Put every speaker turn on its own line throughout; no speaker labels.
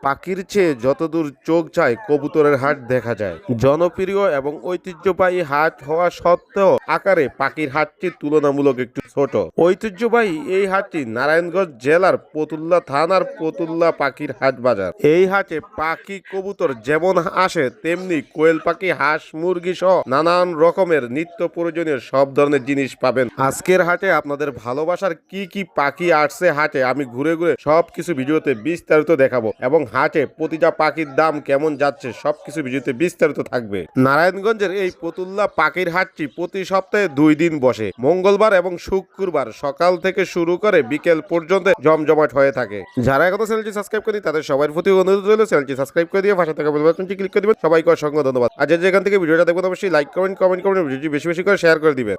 পাখির চেয়ে যতদূর চোখ যায় কবুতরের হাট দেখা যায়। জনপ্রিয় এবং ঐতিহ্যবাহী হাট হওয়া সত্ত্বেও আকারে পাখির হাটটি তুলনামূলক একটু ছোট। ঐতিহ্যবাহী এই হাটটি নারায়ণগঞ্জ জেলার ফতুল্লা থানার ফতুল্লা পাখির হাট বাজার। এই হাটে পাখি কবুতর যেমন আসে তেমনি কোয়েল পাখি, হাঁস, মুরগি সহ নানান রকমের নিত্য প্রয়োজনীয় সব ধরনের জিনিস পাবেন। আজকের হাটে আপনাদের ভালোবাসার কি কি পাখি আসছে হাটে আমি ঘুরে ঘুরে সবকিছু ভিডিওতে বিস্তারিত দেখাবো এবং হাটে প্রতিটা পাখির দাম কেমন যাচ্ছে সবকিছু ভিডিওতে বিস্তারিত থাকবে। নারায়ণগঞ্জের এই ফতুল্লা পাখির হাটটি প্রতি সপ্তাহে 2 দিন বসে, মঙ্গলবার এবং শুক্রবার সকাল থেকে শুরু করে বিকেল পর্যন্ত জমজমাট হয়ে থাকে। যারা এখনো চ্যানেলটি সাবস্ক্রাইব করেনি তাদের সবার প্রতি অনুরোধ রইল চ্যানেলটি সাবস্ক্রাইব করে দিয়ে পাশে থাকা বেল বাটনটি ক্লিক করে দিবেন। সবাইকে অসংখ্য ধন্যবাদ। আর যে যেখান থেকে ভিডিওটা দেখবেন অবশ্যই লাইক কমেন্ট করবেন, ভিডিওটি বেশি বেশি করে শেয়ার করে দিবেন।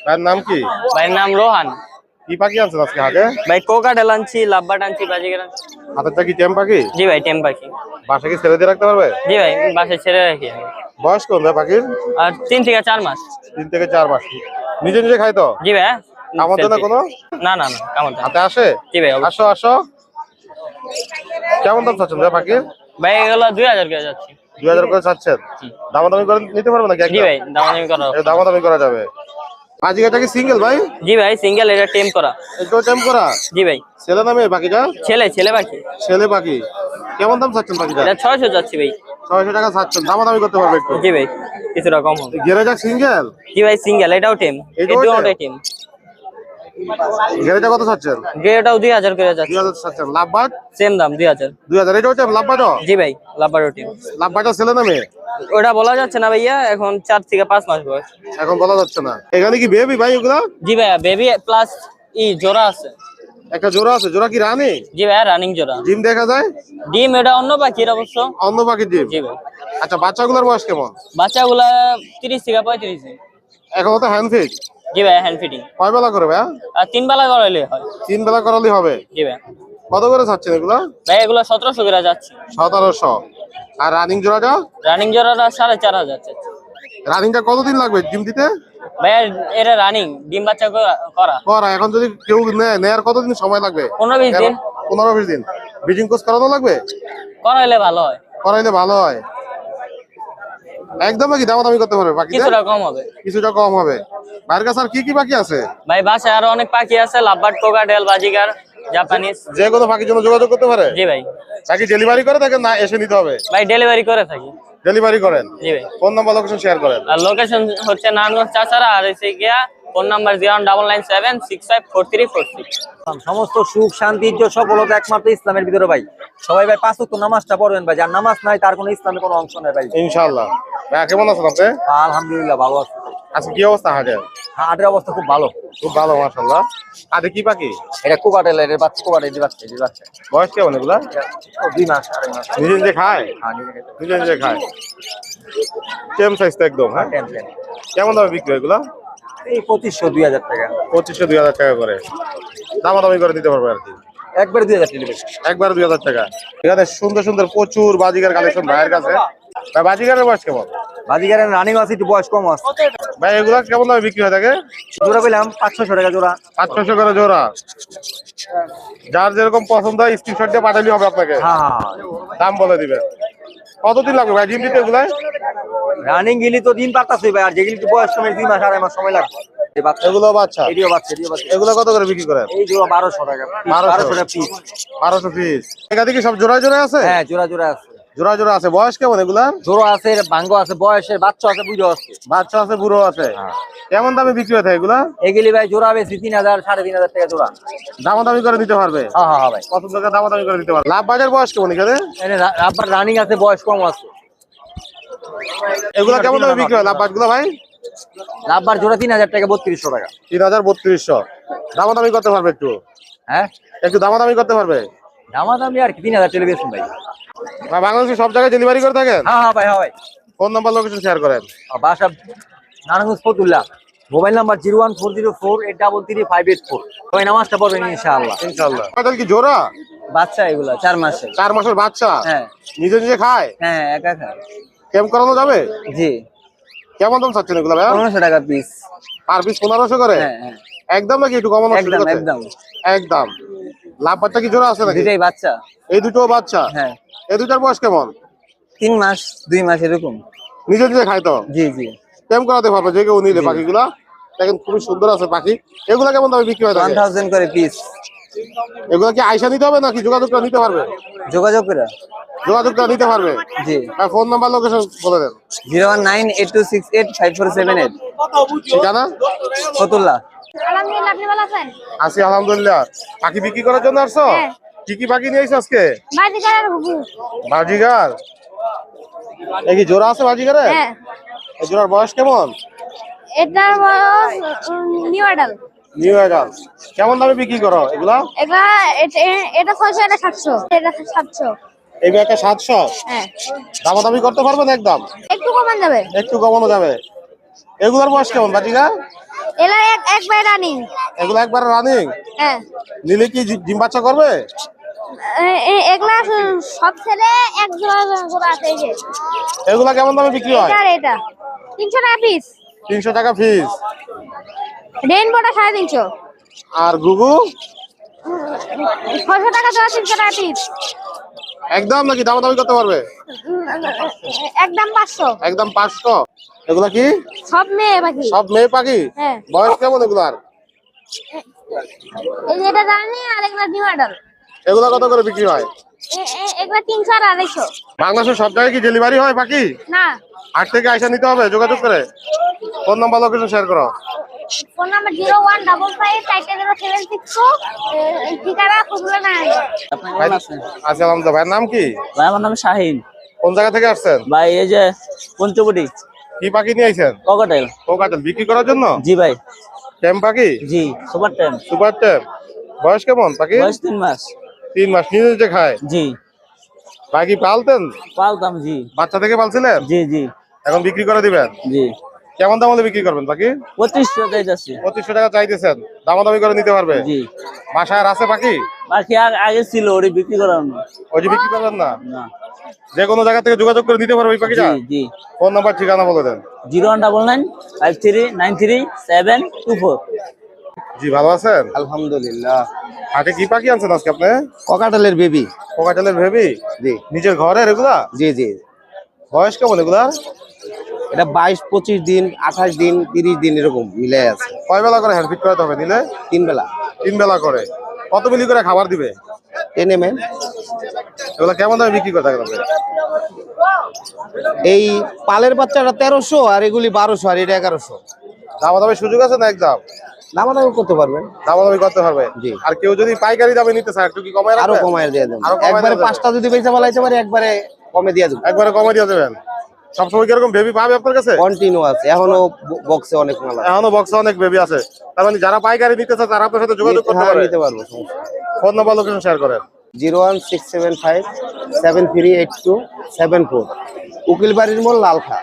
তার নাম কি?
ভাই নাম রোহান।
কি পাখি আনছেন আজকে হাটে?
ভাই কোকাটেল আনছি, লাভবাট আনছি, বাজিগার আনছি।
হাতেরটা কি টেম পাখি?
জি ভাই টেম পাখি।
বাসা কি ছেড়ে দিয়ে রাখতে পারবে?
জি ভাই বাসায় ছেড়ে রাখি আমি।
বয়স কোন পাখির?
আর 3 থেকে 4 মাস।
3 থেকে 4 মাস। নিজে নিজে খায় তো?
জি ভাই।
আমাদের না কোনো?
না না না কামড়
হাতে আসে?
জি ভাই
আসো আসো। কেমন দাম চাচ্ছেন পাখির?
ভাই এগুলো 2000 করে যাচ্ছে।
2000 করে চাচ্ছেন? দামাদামি করে নিতে পারবেন নাকি?
জি ভাই দামাদামি করা।
দামাদামি করা যাবে। বাজিগাটা কি সিঙ্গেল ভাই?
জি ভাই সিঙ্গেল, এটা টেম করা।
এটা টেম করা?
জি ভাই।
ছেলে না মেয়ে পাখিটা?
ছেলে পাখি।
ছেলে পাখি। কেমন দাম চাচ্ছেন পাখিটা?
এটা 600 যাচ্ছে ভাই।
600 টাকা চাচ্ছেন, দামাদামি করতে পারবে একটু?
জি ভাই কিছুটা কম হবে।
গেরেজা সিঙ্গেল?
জি ভাই সিঙ্গেল, এটাও টেম। এটাও টেম।
গেরেজা কত চাচ্ছেন?
এটাও 2000 করে যাচ্ছে।
2000 চাচ্ছেন। লাভবাট?
সেম দাম 2000।
2000 এটাও টেম লাভবাটও?
জি ভাই লাভবাটও টেম।
লাভবাটও ছেলে না মেয়ে?
ওটা বলা যাচ্ছে না ভাইয়া, এখন 4 থেকে 5 মাস বয়স।
এখন বলা যাচ্ছে না। এখানে কি বেবি ভাই ওগুলা?
জি ভাইয়া বেবি প্লাস জোড়া আছে।
একটা জোড়া আছে। জোড়া কি রানী?
জি ভাইয়া রানিং জোড়া।
ডিম দেখা যায়?
ডিম এটা অন্য পাখির অবশ্য।
অন্য পাখির ডিম?
জি ভাই।
আচ্ছা বাচ্চাগুলোর বয়স কেমন?
বাচ্চাগুলা 30 থেকে 35 দিন।
এখন তো হ্যান্ড ফিট?
জি ভাইয়া হ্যান্ড ফিডিং।
কয় বেলা করে ভাইয়া?
আর 3 বেলা করাইলে হয়।
3 বেলা করালেই হবে?
জি ভাইয়া।
কত করে চাচ্ছেন এগুলা?
ভাই এগুলা 1700 করে যাচ্ছে।
1700। আর রানিং জোড়াটা?
রানিং জোড়াটা 4500 যাচ্ছে।
রানিংটা কতদিন লাগবে ডিম দিতে?
ভাইয়া এটা রানিং ডিম বাচ্চা করা।
এখন যদি কেউ নেয়ার কতদিন সময় লাগবে?
15-20 দিন।
15-20 দিন। ব্রিডিং কোর্স করানো লাগবে?
করাইলে ভালো হয়।
করাইলে ভালো হয়। একদম কি দামাদামি করতে পারবে বাকি?
কিছুটা কম হবে।
কিছুটা কম হবে। বাইরের কাছে আর কি কি বাকি আছে?
ভাই বাসায় আরো অনেক পাখি আছে, লাভবার্ড, কোকাটেল, বাজিগার, জাপানিজ।
যে কোনো পাখির জন্য যোগাযোগ করতে পারে?
জি ভাই।
নাকি ডেলিভারি করে থাকেন না এসে নিতে হবে?
ভাই ডেলিভারি করে থাকি।
ডেলিভারি করেন?
জি ভাই।
ফোন নাম্বার লোকেশন শেয়ার করেন।
আর লোকেশন হচ্ছে নারায়ণগঞ্জ চাচারা, আর হচ্ছে গিয়া ফোন নাম্বার 01997654346।
সমস্ত সুখ শান্তি ইজ্জত সফলতা একমাত্র ইসলামের ভিতরে ভাই। সবাই ভাই 5 ওয়াক্ত নামাজটা পড়বেন ভাই। যার নামাজ নাই তার কোনো ইসলামে কোনো অংশ নাই ভাই।
ইনশাআল্লাহ। ভাই কেমন আছেন আপনি?
আলহামদুলিল্লাহ ভালো আছি।
আজকে কি অবস্থা হাটের?
হাটের অবস্থা খুব ভালো।
খুব ভালো মাশাআল্লাহ। হাটে কি পাখি?
এটা কোকাটেল, এর বাচ্চা কোকাটেল বাচ্চা।
বয়স কেমন এগুলা?
2 মাস 2.5 মাস।
নিজে নিজে খায়? নিজে নিজে খায়। টেম সাইজ তো একদম। হ্যাঁ কেমন দামে বিক্রি হয় এগুলা?
এই 2500-2000 টাকা।
2500-2000 টাকা করে দামাদামি করে দিতে পারবে আর কি।
একবারে 2000 টাকা।
একবার 2000 টাকা। এখানে সুন্দর সুন্দর প্রচুর বাজিগার কালেকশন ভাইয়ের কাছে। ভাই বাজিগারের বয়স কেমন?
বাজিগারের রানিং আছে, একটু বয়স কম আছে।
ভাই এগুলা কেমন দামে বিক্রি হয় থাকে?
জোড়া কইলাম 500 টাকা জোড়া।
500 করে জোড়া। যার যেরকম পছন্দ হয় স্ক্রিনশট দিয়ে পাঠালেই হবে আপনাকে।
হ্যাঁ
দাম বলে দিবেন। কতদিন লাগবে ভাই ডিম দিতে এগুলাই?
রানিং গিলি তো দিন পারতাছে ভাই, আর যেগুলি একটু বয়স কমে 2 মাস 2.5 মাস সময় লাগবে। এই বাচ্চা
এগুলো বাচ্চা?
এদিও বাচ্চা।
এগুলো কত করে বিক্রি করেন?
এই জোড়া 1200 টাকা। 1200 টাকা পিস।
1200 পিস। এখানে কি সব জোড়া জোড়া আছে?
হ্যাঁ জোড়া আছে।
জোড়া জোড়া আছে। বয়স কেমন এগুলার?
জোড়া আছে, ভাঙ্গ আছে, বয়সের বাচ্চা আছে, বুড়ো আছে।
বাচ্চা আছে, বুড়ো আছে। কেমন দামে বিক্রি হয় এগুলা?
এগুলি ভাই জোড়া বেশি 3000 3500 টাকা জোড়া।
দামাদামি করে দিতে পারবে?
হ্যাঁ ভাই
পছন্দ করে দামাদামি করে দিতে পারবে। লাভ বাজার বয়স কেমন এখানে?
রাব্বার রানিং আছে, বয়স কম আছে।
এগুলা কেমন দামে বিক্রি হয় লাভ বাজগুলো ভাই?
রাব্বার জোড়া 3000 টাকা 3200 টাকা।
3000-3200। দামাদামি করতে পারবে একটু?
হ্যাঁ
একটু দামাদামি করতে পারবে?
দামাদামি আর কি 3000 টাকা বেশি ভাই।
ভাই বাংলাদেশে সব জায়গায় ডেলিভারি করে থাকেন?
হ্যাঁ ভাই
ফোন নাম্বার লোকেশন শেয়ার করেন।
বাসা নারায়ণগঞ্জ ফতুল্লা। Mobile number 01404833584। সবাই নামাজটা পড়বেন ইনশাআল্লাহ।
ইনশাআল্লাহ। কাটাল কি জোড়া?
বাচ্চা এগুলা 4 মাসের।
4 মাসের বাচ্চা?
হ্যাঁ
নিজে নিজে খায়?
হ্যাঁ একা খায়।
ক্যাম্প করানো যাবে?
জি।
কেমন দাম চাচ্ছেন এগুলা ভাই?
1500 টাকা পিস।
আর পিস 1500 করে?
হ্যাঁ
একদম নাকি একটু কমানো শুরু করতে?
একদম।
একদম। লাভ বাচ্চা কি জোড়া আছে নাকি?
দুটাই বাচ্চা।
এই দুটো বাচ্চা?
হ্যাঁ
এই দুটার বয়স কেমন?
3 মাস 2 মাস এরকম।
নিজে নিজে খায় তো?
জি জি।
কেমন করাতে পারবে যে কেউ নিলে পাখিগুলা? দেখেন খুবই সুন্দর আছে পাখি। এগুলা কেমন দামে বিক্রি হয় থাকে?
1000 করে পিস।
এগুলা কি আইসা নিতে হবে নাকি যোগাযোগ করে নিতে পারবে?
যোগাযোগ করে।
যোগাযোগ করে নিতে পারবে।
জি।
আর ফোন নাম্বার লোকেশন বলে দেন।
01982685478।
ঠিকানা?
ফতুল্লাহ।
আলহামদুলিল্লাহ, আপনি ভালো আছেন?
আছি আলহামদুলিল্লাহ। পাখি বিক্রি করার জন্য আসছো?
হ্যাঁ।
কি কি পাখি নিয়ে আইছো আজকে?
বাজিকার আর ঘুঘু।
বাজিগার। এই কি জোড়া আছে বাজিগারে?
হ্যাঁ,
এই জোড়ার বয়স কেমন?
এটার বয়স নিউ অ্যাডাল।
New adult. কেমন দামে বিক্রি করো এগুলা?
এটা 600, এটা 700, এটা 700।
এই একটা 700।
হ্যাঁ,
দামাদামি করতে পারবেন একদম?
একটু কমান যাবে।
একটু কমানো যাবে। এগুলার বয়স কেমন বাজিগার?
এলা একবার রানিং।
এগুলা একবার রানিং।
হ্যাঁ,
নিলে কি ডিম বাচ্চা করবে?
এগুলা সব ছেলে এক জোড়া জোড়া আছে এই যে।
এগুলা কেমন দামে বিক্রি হয়?
এটা আর এটা 300 টাকা পিস।
300 টাকা পিস।
রেইনবোটা 350।
আর গুগু
600 টাকা জোড়া, 300 টাকা পিস।
একদম নাকি দামাদামি করতে পারবে?
একদম 500।
একদম 500। এগুলা কি
সব মেয়ে পাখি।
সব মেয়ে পাখি?
হ্যাঁ,
বয়স কেমন এগুলার?
এই যে এটা রানিং আর এগুলা নিউ অ্যাডাল।
এগুলা কত করে বিক্রি হয়?
এগুলা 300 আর 250।
বাংলাদেশের সব জায়গায় কি ডেলিভারি হয় পাখি?
না,
হাট থেকে আইসা নিতে হবে যোগাযোগ করে। ফোন নাম্বার লোকেশন শেয়ার করো।
Phone number 01555400762। ঠিকানা খুঁজলে না।
ভাই, আছি আলহামদুলিল্লাহ। ভাইয়ের নাম কি?
ভাই আমার নাম শাহিন।
কোন জায়গা থেকে আসছেন?
ভাই এই যে পঞ্চবটি
কি পাখি নিয়ে আইছেন?
ককাটেল।
ও কাটেল বিক্রি করার জন্য?
জি ভাই।
টেম পাখি?
জি, সুপার টেম।
সুপার টেম। বয়স কেমন পাখি?
বয়স 3 মাস।
3 মাস। নিজে নিজে খায়?
জি।
পাখি পালতেন?
পালতাম। জি
বাচ্চা থেকে পালছিলেন?
জি জি
এখন বিক্রি করে দিবেন?
জি।
কেমন দাম হলে বিক্রি করবেন পাখি?
2500 চাইতেছি।
2500 টাকা চাইতেছেন। দামাদামি করে নিতে পারবে?
জি।
বাসায় আর আছে পাখি?
বাকি আগে ছিল ওরে বিক্রি করার না।
ওই যে বিক্রি করবেন না?
না।
যে কোনো জায়গা থেকে যোগাযোগ করে নিতে পারবে ওই পাখিটা?
জি জি।
ফোন নাম্বার ঠিকানা বলে দেন।
01995393724।
জি, ভালো আছেন?
আলহামদুলিল্লাহ।
হাটে কি পাখি আনছেন আজকে আপনি?
ককাটেলের বেবি।
কোকাটেলের ভেবি?
জি
নিজের ঘরের এগুলা?
জি জি।
বয়স কেমন এগুলা?
এটা 22-25 দিন, 28 দিন, 30 দিন এরকম মিলে আছে।
কয় বেলা করে হ্যান্ড ফিট করাতে হবে নিলে?
3 বেলা।
3 বেলা করে। কত মিলি করে খাবার দিবে?
10 ml।
এগুলা কেমন দামে বিক্রি করে থাকেন আপনি?
এই পালের বাচ্চাটা 1300 আর এগুলি 1200 আর এটা 1100।
দামাদামি সুযোগ আছে না একদম?
দামাদামি করতে পারবেন।
দামাদামি করতে পারবে?
জি।
আর কেউ যদি পাইকারি দামে নিতে চায় একটু কি কমায়
আরো
রাখবেন?
কমায় দিয়ে দেব।
আরো কমায়
একবারে
দেবেন?
5টা যদি পয়সা বলাইতে পারি একবারে কমে দিয়ে দেব।
একবারে কমায় দিয়ে দেবেন? সবসময় কি এরকম বেবি পাবে আপনার কাছে?
কন্টিনিউ আছে, এখনো বক্সে অনেক মাল আছে।
এখনো বক্সে অনেক বেবি আছে। তার মানে যারা পাইকারি নিতে চায় তারা আপনার সাথে যোগাযোগ করতে
হ্যাঁ,
পারে?
নিতে পারবো।
ফোন নাম্বার লোকেশন শেয়ার করেন।
01675738274। উকিল বাড়ির মোড়, লালখা।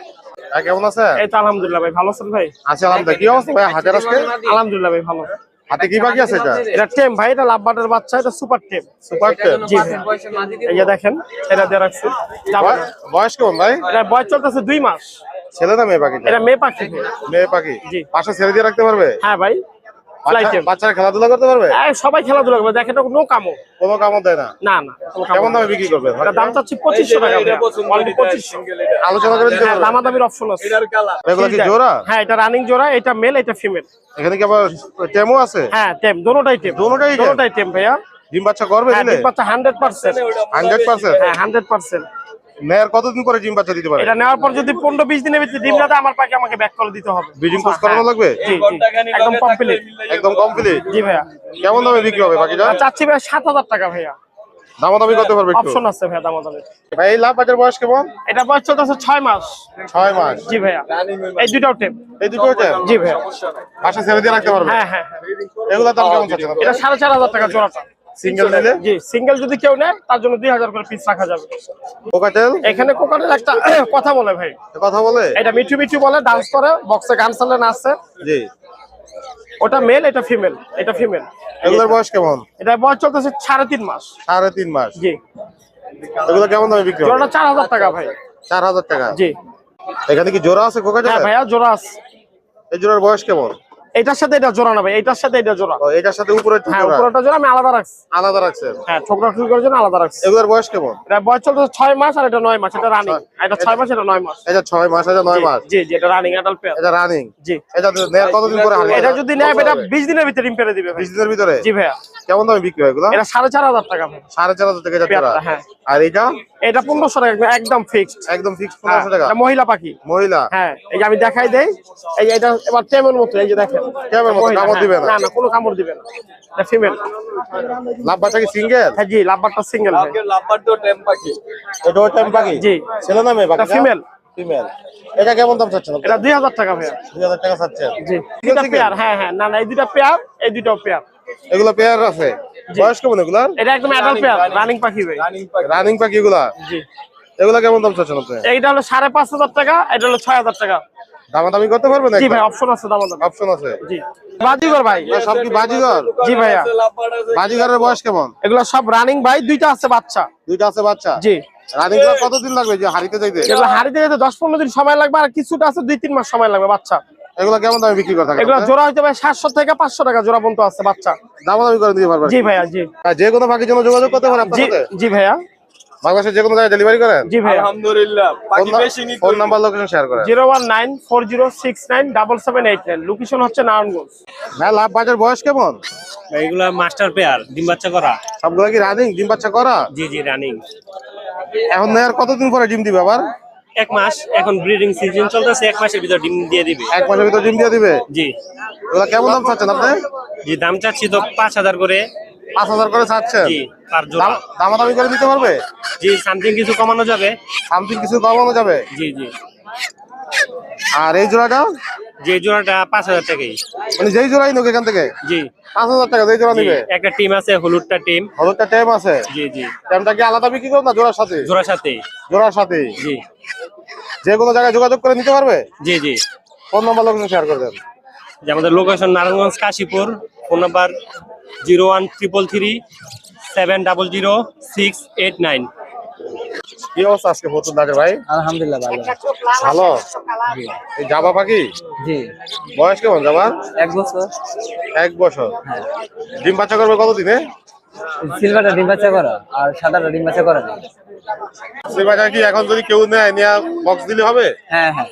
হ্যাঁ, কেমন আছেন?
এই তো আলহামদুলিল্লাহ ভাই, ভালো আছেন ভাই?
আছি আলহামদুলিল্লাহ। কি অবস্থা ভাই হাটের আজকে?
আলহামদুলিল্লাহ ভাই ভালো।
হাতে কি পাখি আছে এটা?
এটা টেম ভাই, এটা লাভবাটের বাচ্চা, এটা সুপার টেম।
সুপার টেম।
জি ভাই। এই যে দেখেন, এটা দিয়ে রাখছি।
বয়স কেমন ভাই?
এটা বয়স চলতেছে 2 মাস।
ছেলে না মেয়ে পাখিটা?
এটা মেয়ে পাখি ভাই।
মেয়ে পাখি।
জি।
পাশে ছেড়ে দিয়ে রাখতে পারবে?
হ্যাঁ ভাই, ফ্লাই টেম।
বাচ্চারা খেলাধুলা করতে পারবে?
সবাই খেলাধুলা করবে, দেখেন নো কামো।
কোনো কামও দেয় না?
না না, কোনো কামো
কেমন
না।
দামে বিক্রি করবে?
এটা দাম চাচ্ছি 2500 টাকা ভাই। অলরেডি 2500।
আলোচনা করে দিতে
হ্যাঁ,
পারবে?
দামাদামির অপশন আছে।
এগুলো কি জোড়া?
হ্যাঁ, এটা রানিং জোড়া, এটা মেল, এটা ফিমেল।
এখানে কি আবার টেমও আছে?
হ্যাঁ, টেম, দোনোটাই টেম।
দোনোটাই টেম?
দোনোটাই টেম ভাইয়া।
ডিম বাচ্চা করবে
হ্যাঁ,
দিলে?
ডিম বাচ্চা 100%।
100%?
হ্যাঁ, 100%।
মেয়ের কতদিন পরে ডিম বাচ্চা দিতে পারে?
এটা নেওয়ার পর যদি 15-20 দিনের ভিতরে ডিম না দেয়, আমার পাখি আমাকে ব্যাক করে দিতে হবে।
ব্রিডিং কোর্স করানো লাগবে?
জি জি, একদম কমপ্লিট।
একদম কমপ্লিট?
জি ভাইয়া।
কেমন দামে বিক্রি হবে পাখিটা?
চাচ্ছি ভাইয়া 7000 টাকা ভাইয়া।
দামাদামি করতে পারবে একটু?
অপশন আছে ভাইয়া দামাদামি।
ভাই এই লাভ বাচ্চার বয়স কেমন?
এটা বয়স চলতেছে 6 মাস।
6 মাস।
জি ভাইয়া। এই দুটাও টেম।
এই দুটো টেম?
জি ভাইয়া।
পাশে ছেড়ে দিয়ে রাখতে পারবে?
হ্যাঁ হ্যাঁ।
এগুলা দাম কেমন চাচ্ছেন আপনি?
এটা 4500 টাকা জোড়াটা।
সিঙ্গেল নিলে?
জি, সিঙ্গেল যদি কেউ নেয় তার জন্য 2000 করে পিস রাখা যাবে।
কোকাটেল
এখানে কোকাটেল একটা কথা বলে ভাই।
কথা বলে?
এটা মিঠু মিঠু বলে, ডান্স করে, বক্সে গান চালে, নাচে।
জি।
ওটা মেল, এটা ফিমেল, এটা ফিমেল।
এগুলোর বয়স কেমন?
এটা বয়স চলতেছে 3.5 মাস।
3.5 মাস।
জি।
এগুলো কেমন দামে বিক্রি হবে?
জোড়াটা 4000 টাকা ভাই।
4000 টাকা?
জি।
এখানে কি জোড়া আছে কোকাটেল?
হ্যাঁ ভাইয়া, জোড়া আছে।
এই জোড়ার বয়স কেমন?
এটার সাথে এটা জোড়া না ভাই, এটার সাথে এটা জোড়া।
ও এটার সাথে উপরে
হ্যাঁ, উপরেটা জোড়া আমি আলাদা রাখছি।
আলাদা রাখছেন।
হ্যাঁ, ঠোকরা ঠুকরি করার জন্য আলাদা রাখছি।
এগুলোর বয়স কেমন?
এটা বয়স চলতেছে 6 মাস আর এটা 9 মাস। এটা রানিং। এটা 6 মাস, এটা 9 মাস।
এটা 6 মাস, এটা 9 মাস।
জি জি, এটা রানিং অ্যাডাল্ট পেয়ার।
এটা রানিং।
জি।
এটা নেয়ার কতদিন পরে হারবে?
এটা যদি নেয় এটা 20 দিনের ভিতরে ডিম পেড়ে দিবে ভাই।
20 দিনের ভিতরে?
জি ভাইয়া।
কেমন দামে বিক্রি হয় এগুলো?
এটা 4500 টাকা ভাই।
4500 টাকা এটা জোড়া।
পেয়ারটা, হ্যাঁ।
আর এটা?
এটা 1500 টাকা একদম ফিক্সড।
একদম ফিক্সড 1500 টাকা।
এটা মহিলা পাখি।
মহিলা?
হ্যাঁ, এই যে আমি দেখাই দেই। এই যে এটা এবার টেমের মতো, এই যে দেখেন।
টেমের মতো, কামড় দিবে না?
না না, কোনো কামড় দিবে না। এটা ফিমেল।
লাভবারটা কি সিঙ্গেল?
হ্যাঁ জি, লাভবারটা সিঙ্গেল ভাই।
লাভবারটাও টেম পাখি।
এটাও টাইম পাখি?
জি।
ছেলে না মেয়ে
এটা
পাখি?
ফিমেল।
ফিমেল। এটা কেমন দাম চাচ্ছেন আপনি?
এটা 2000 টাকা ভাইয়া।
2000 টাকা চাচ্ছেন?
জি। দুইটা পেয়ার। হ্যাঁ হ্যাঁ, না না, এই দুইটা পেয়ার, এই দুইটাও পেয়ার।
এগুলো পেয়ার আছে? বয়স কেমন এগুলার?
এটা একদম অ্যাডাল্ট পেয়ার, রানিং পাখি ভাই।
রানিং পাখি এগুলা?
জি।
এগুলা কেমন দাম চাচ্ছেন আপনি?
এইটা হলো 5500 টাকা, এটা হলো 6000 টাকা।
দামাদামি করতে পারবেন?
জি ভাই, অপশন আছে, দাম দাম।
অপশন আছে?
জি। বাজিগর ভাই।
সব কি বাজিগর?
জি ভাইয়া।
বাজিগরের বয়স কেমন?
এগুলো সব রানিং ভাই, দুইটা আছে বাচ্চা।
দুইটা আছে বাচ্চা?
জি।
রানিং গুলো কতদিন লাগবে যে হারিতে যাইতে?
এগুলো হারিতে যেতে 10-15 দিন সময় লাগবে, আর কিছুটা আছে 2-3 মাস সময় লাগবে বাচ্চা।
এগুলো কেমন দামে বিক্রি করে থাকেন?
এগুলো জোড়া হইতে ভাই 700 থেকে 500 টাকা জোড়া পর্যন্ত আছে বাচ্চা।
দামাদামি করে দিতে পারবেন?
জি ভাইয়া, জি।
আর যে কোনো পাখির জন্য যোগাযোগ করতে পারেন আপনার
জি
সাথে?
জি ভাইয়া।
বাংলাদেশের যে কোনো জায়গায় ডেলিভারি করেন?
জি ভাইয়া।
আলহামদুলিল্লাহ, পাখি বেশি নিতে
ফোন নাম্বার লোকেশন শেয়ার করেন।
01940697789। লোকেশন হচ্ছে নারায়ণগঞ্জ।
ভাই লাভ বাজার বয়স কেমন?
এগুলা মাস্টার পেয়ার, ডিম বাচ্চা করা।
সবগুলো কি রানিং ডিম বাচ্চা করা?
জি জি, রানিং।
এখন নেয়ার কতদিন পরে ডিম দিবে আবার?
1 মাস, এখন ব্রিডিং সিজন চলতেছে, 1 মাসের ভিতর ডিম দিয়ে দিবে।
1 মাসের ভিতর ডিম দিয়ে দিবে?
জি
এগুলো কেমন দাম চাচ্ছেন আপনি?
জি, দাম চাচ্ছি তো 5000 করে।
5000 করে চাচ্ছেন?
জি, পার জোড়া।
দামাদামি করে দিতে পারবে?
জি, সামথিং কিছু কমানো যাবে।
সামথিং কিছু কমানো যাবে?
জি জি।
আর এই জোড়াটা?
যে জোড়াটা 5000 টাকাই।
মানে যেই জোড়াই নোক এখান থেকে
জি
5000 টাকা যেই জোড়া
জি,
নিবে?
একটা টিম আছে, হলুদটা টিম।
হলুদটা টেম আছে?
জি জি,
টেমটা কি আলাদা বিক্রি করো না জোড়ার সাথে?
জোড়ার সাথে।
জোড়ার সাথে?
জি
যে কোনো জায়গায় যোগাযোগ করে নিতে পারবে?
জি জি।
ফোন নাম্বার লোকেশন শেয়ার করে দেন।
যে আমাদের location Narayanganj Kashipur. Phone number 01333700689।
কি অবস্থা আজকে প্রচুর লাগে ভাই?
আলহামদুলিল্লাহ ভালো।
ভালো। এই জাবা পাখি
জি।
বয়স কেমন জাবা?
1 বছর।
1 বছর। ডিম বাচ্চা করবে কতদিনে?
সিলভারটা ডিম বাচ্চা করা আর সাদাটা ডিম বাচ্চা করে না।
সেই বাচ্চা কি এখন যদি কেউ নেয় নিয়ে বক্স দিলে হবে?
হ্যাঁ হ্যাঁ।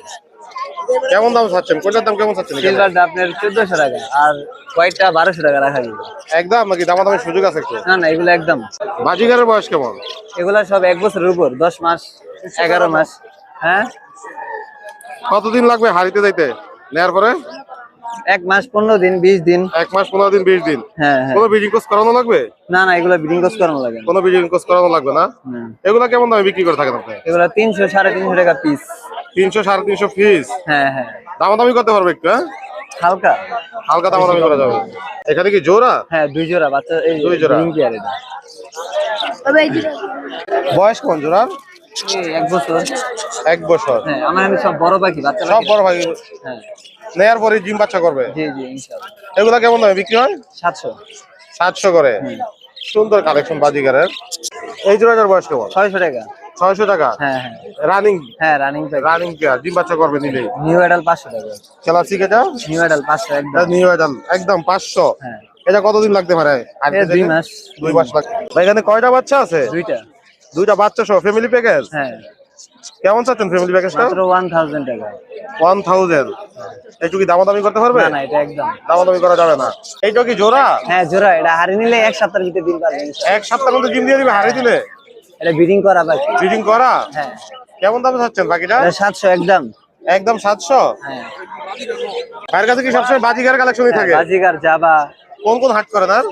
কেমন দাম চাচ্ছেন? কোনটার দাম কেমন চাচ্ছেন?
সিলভারটা আপনার 1400 টাকা আর হোয়াইটটা 1200 টাকা রাখা যাবে।
একদম নাকি দামাদামি সুযোগ আছে একটু?
না না, এগুলো একদম।
বাজিগারের বয়স কেমন?
এগুলা সব 1 বছরের উপর, 10 মাস 11 মাস। হ্যাঁ,
কতদিন লাগবে হারিতে যাইতে নেয়ার পরে?
1 মাস 15 দিন 20 দিন।
1 মাস 15 দিন 20 দিন।
হ্যাঁ হ্যাঁ।
কোনো ব্রিডিং কোর্স করানো লাগবে?
না না, এগুলো ব্রিডিং কোর্স করানো লাগে না।
কোনো ব্রিডিং কোর্স করানো লাগবে না?
হুম।
এগুলা কেমন দামে বিক্রি করে থাকেন আপনি?
এগুলো 300 350 টাকা পিস।
300 350 পিস?
হ্যাঁ হ্যাঁ।
দামাদামি করতে পারবে একটু? হ্যাঁ,
হালকা।
হালকা দামাদামি করা যাবে। এখানে কি জোড়া?
হ্যাঁ, 2 জোড়া বাচ্চা। এই
2 জোড়া।
ব্রিডিং পেয়ার এটা।
বয়স কোন জোড়ার?
1 বছর।
1 বছর।
হ্যাঁ, আমার এখানে সব বড় পাখি, বাচ্চা
সব
পাখি।
বড় ভাই
হ্যাঁ।
নেয়ার পরে ডিম বাচ্চা করবে?
জি জি, ইনশাআল্লাহ।
এগুলা কেমন দামে বিক্রি হয়?
700।
700 করে। সুন্দর কালেকশন বাজিগারের। এই জোড়াটার বয়স কেমন?
600 টাকা।
600 টাকা?
হ্যাঁ হ্যাঁ।
রানিং?
হ্যাঁ, রানিং পাখি।
রানিং পেয়ার ডিম বাচ্চা করবে নিলেই।
নিউ অ্যাডাল 500 টাকা।
ক্লাসিক এটা?
নিউ অ্যাডাল 500 একদম।
নিউ এডাল একদম 500।
হ্যাঁ।
এটা কতদিন লাগতে পারে? আর
এ 2 মাস।
2 মাস লাগবে। ভাই এখানে কয়টা বাচ্চা আছে?
2টা।
2টা বাচ্চা সহ ফ্যামিলি প্যাকেজ?
হ্যাঁ,
কেমন চাচ্ছেন ফ্যামিলি প্যাকেজটা?
মাত্র 1000 টাকা।
1000। একটু কি দামাদামি করতে পারবে?
না না, এটা একদম।
দামাদামি করা যাবে না। এইটা কি জোড়া?
হ্যাঁ, জোড়া। এটা হারিয়ে নিলে 1 সপ্তাহের ভিতরে দিন পারবে ইনশাআল্লাহ।
1 সপ্তাহের মধ্যে ডিম দিয়ে দিবে হারিয়ে দিলে?
এটা ব্রিডিং করা পাখি।
ব্রিডিং করা?
হ্যাঁ।
কেমন দামে চাচ্ছেন বাকিটা?
এটা 700 একদম।
একদম 700?
হ্যাঁ।
ভাইয়ের কাছে কি সবসময় বাজিগার কালেকশনই থাকে?
বাজিগার, জাবা।
কোন কোন হাট করেন আর?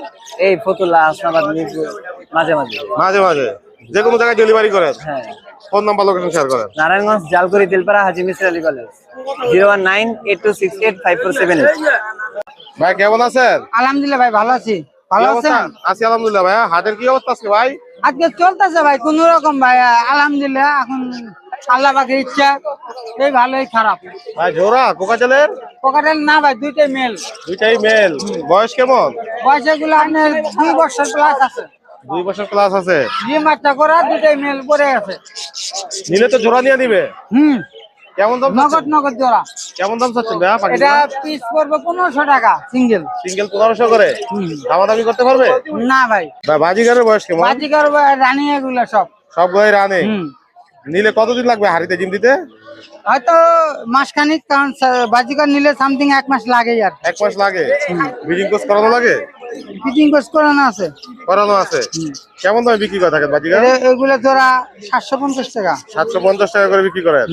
এই ফতুল্লা, হাসনাবাদ, মিরপুর, মাঝে মাঝে।
মাঝে মাঝে যে কোনো জায়গায় ডেলিভারি করেন?
হ্যাঁ।
ফোন নাম্বার লোকেশন শেয়ার করেন।
নারায়ণগঞ্জ জালকুড়ি তেলপাড়া হাজী মিসর আলী কলেজ। 01982685478।
ভাই কেমন আছেন?
আলহামদুলিল্লাহ ভাই, ভালো আছি। ভালো
কি অবস্থা?
আছেন?
আছি আলহামদুলিল্লাহ। ভাই হাটের কি অবস্থা আজকে ভাই?
আজকে চলতেছে ভাই কোন রকম ভাই, আলহামদুলিল্লাহ। এখন আল্লাহ পাকের ইচ্ছা, এই ভালোই খারাপ।
ভাই জোড়া কোকাটেলের?
পকেটের না ভাই, দুইটাই মেল।
দুইটাই মেল। বয়স কেমন?
বয়স এগুলো আপনার 2 বছর প্লাস আছে।
2 বছর ক্লাস আছে।
ডিম বাচ্চা করা, দুইটাই মেল পরে আছে।
নিলে তো জোড়া নিয়ে নিবে।
হুম,
কেমন দাম
নগদ নগদ জোড়া।
কেমন দাম চাচ্ছেন ভাইয়া পাখি?
এটা পিস পড়বে 1500 টাকা সিঙ্গেল।
সিঙ্গেল 1500 করে দামাদামি করতে পারবে?
না ভাই,
ভাই বাজিগারের বয়স কেমন?
বাজিকার রানিং এগুলো সব।
সবগুলোই রানে।
হুম।
নিলে কতদিন লাগবে হাড়িতে ডিম দিতে?
হয়তো মাসখানিক, কারণ বাজিকার নিলে সামথিং 1 মাস লাগে আর।
1 মাস লাগে। ব্রিডিং কোর্স করানো লাগে?
ফিটিং কোর্স করানো আছে।
করানো আছে। কেমন দামে বিক্রি করে থাকেন বাজিগার?
এগুলো জোড়া 750 টাকা।
750 টাকা করে বিক্রি করেন।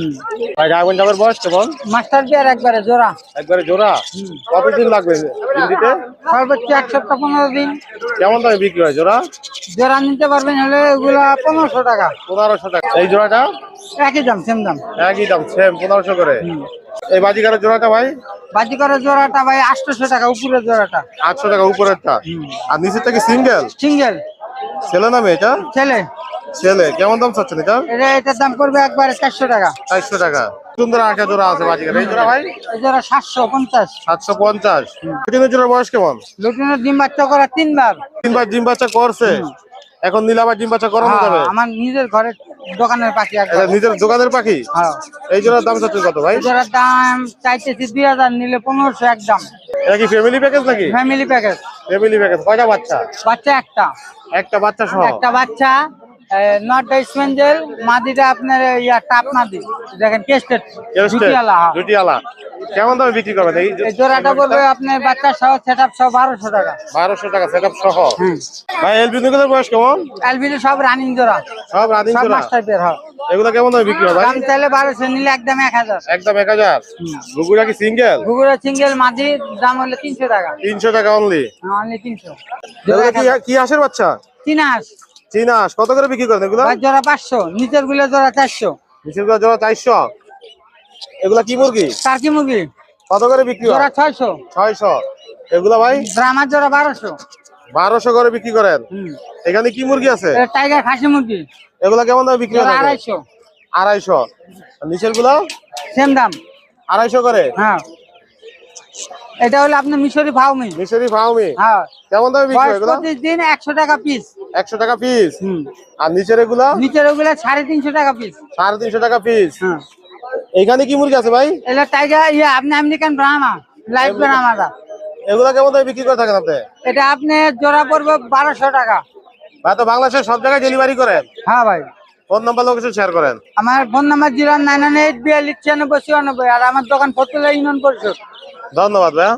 ভাই গাভীর জামের বয়স কেমন?
মাস্টার বিয়ার একবারে জোড়া।
একবারে জোড়া। কতদিন লাগবে ডিম দিতে?
সর্বোচ্চ 1 সপ্তাহ 15 দিন।
কেমন দামে বিক্রি হয় জোড়া?
জোড়া নিতে পারবেন হলে এগুলা 1500 টাকা।
1500 টাকা। এই জোড়াটা
একই দাম, সেম দাম।
একই দাম, সেম 1500 করে। এই বাজিগারের জোড়াটা ভাই
বাজিকারের জোড়াটা ভাই 800 টাকা, উপরের জোড়াটা
800 টাকা উপরেরটা। আর নিচেরটা কি সিঙ্গেল?
সিঙ্গেল।
ছেলে নামে এটা?
ছেলে।
ছেলে। কেমন দাম চাচ্ছেন এটা?
এটার দাম পড়বে একবারে 400 টাকা।
400 টাকা। সুন্দর আঁকা জোড়া আছে বাজিগার। এই জোড়া ভাই
এই জোড়া 750।
750। লুটিনের জোড়ার বয়স কেমন?
লুটিনের ডিম বাচ্চা করা 3 বার।
3 বার ডিম বাচ্চা করছে। এখন নিলে আবার ডিম বাচ্চা করানো যাবে?
আমার নিজের ঘরের দোকানের পাখি
এটা
একবার।
নিজের দোকানের পাখি?
হ্যাঁ।
এই জোড়ার দাম চাচ্ছেন কত ভাই?
এই জোড়ার দাম চাইতেছি 2000, নিলে 1500 একদম।
এটা কি ফ্যামিলি প্যাকেজ নাকি?
Family package.
Family package. কয়টা বাচ্চা?
বাচ্চা একটা।
একটা বাচ্চা সহ?
একটা বাচ্চা। নট স্পেঞ্জেল, মাদিটা আপনার টাপ মাদি, দেখেন কেস্টেড জুটিয়ালা।
জুটিয়ালা। কেমন দামে বিক্রি করবেন এই
এই জোড়াটা পড়বে আপনার বাচ্চা সহ সেটআপ সহ 1200 টাকা।
1200 টাকা সেটআপ সহ। ভাই এলবিনোগুলোর বয়স কেমন?
এলবিডি সব রানিং জোড়া,
সব রানিং
সব
জোড়া।
Master pair. হয়
এগুলো কেমন দামে বিক্রি হয় ভাই?
দাম চাইলে 1200, নিলে একদম 1000।
একদম 1000। গুগুরা কি সিঙ্গেল?
গুগুরা সিঙ্গেল মাদি দাম হলে 300 টাকা।
300 টাকা অনলি।
অনলি 300।
এগুলো কি হাঁসের বাচ্চা?
চিনাস
চীনা হাঁস। কত করে বিক্রি করেন এগুলো?
জোড়া 500, নিচের গুলো জোড়া 400।
নিচের গুলো জোড়া 400। এগুলা কি মুরগি?
টার্কি মুরগি
কত করে বিক্রি হয়?
জোড়া 600।
600। এগুলা ভাই
ব্রাহ্মার জোড়া 1200।
1200 করে বিক্রি করেন। এখানে কি মুরগি আছে?
এটা টাইগার খাসি মুরগি,
এগুলা কেমন দামে বিক্রি
জোড়া
হয়?
250।
250। আর নিচের গুলো
সেম দাম।
250 করে।
হ্যাঁ, এটা হলো আপনার মিশরি ফাউমি।
মিশরি ফাউমি।
হ্যাঁ,
কেমন দামে বিক্রি হয় এগুলো?
25 দিন 100 টাকা পিস।
100 টাকা পিস। আর নিচের এগুলা
নিচের ওগুলা 350 টাকা পিস।
350 টাকা পিস।
হ্যাঁ,
এখানে কি মুরগি আছে ভাই?
এটা টাইগার আপনি আমেরিকান ব্রাহ্মা, লাইভ ব্রাহ্মাটা।
এগুলা কেমন দামে বিক্রি করে থাকেন আপনি?
এটা আপনি জোড়া পড়বে 1200 টাকা।
ভাই তো বাংলাদেশের সব জায়গায় ডেলিভারি করেন?
হ্যাঁ ভাই।
ফোন নাম্বার লোকেশন শেয়ার করেন।
আমার ফোন নাম্বার 0998 42 96 94। আর আমার দোকান ফতুল্লা ইউনিয়ন পরিষদ।
ধন্যবাদ ভাইয়া।